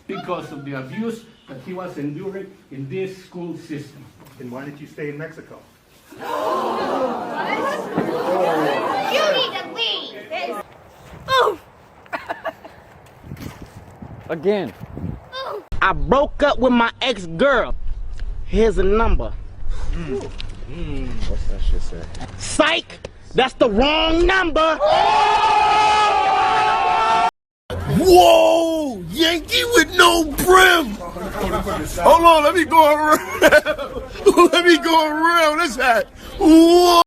because of the abuse that he was enduring in this school system. Then why did you stay in Mexico? You need to leave. Again. I broke up with my ex-girl. Here's a number. What's that shit say? Psych! That's the wrong number! Whoa! Yankee with no brim! Hold on, let me go around. Let me go around. This hat. Whoa!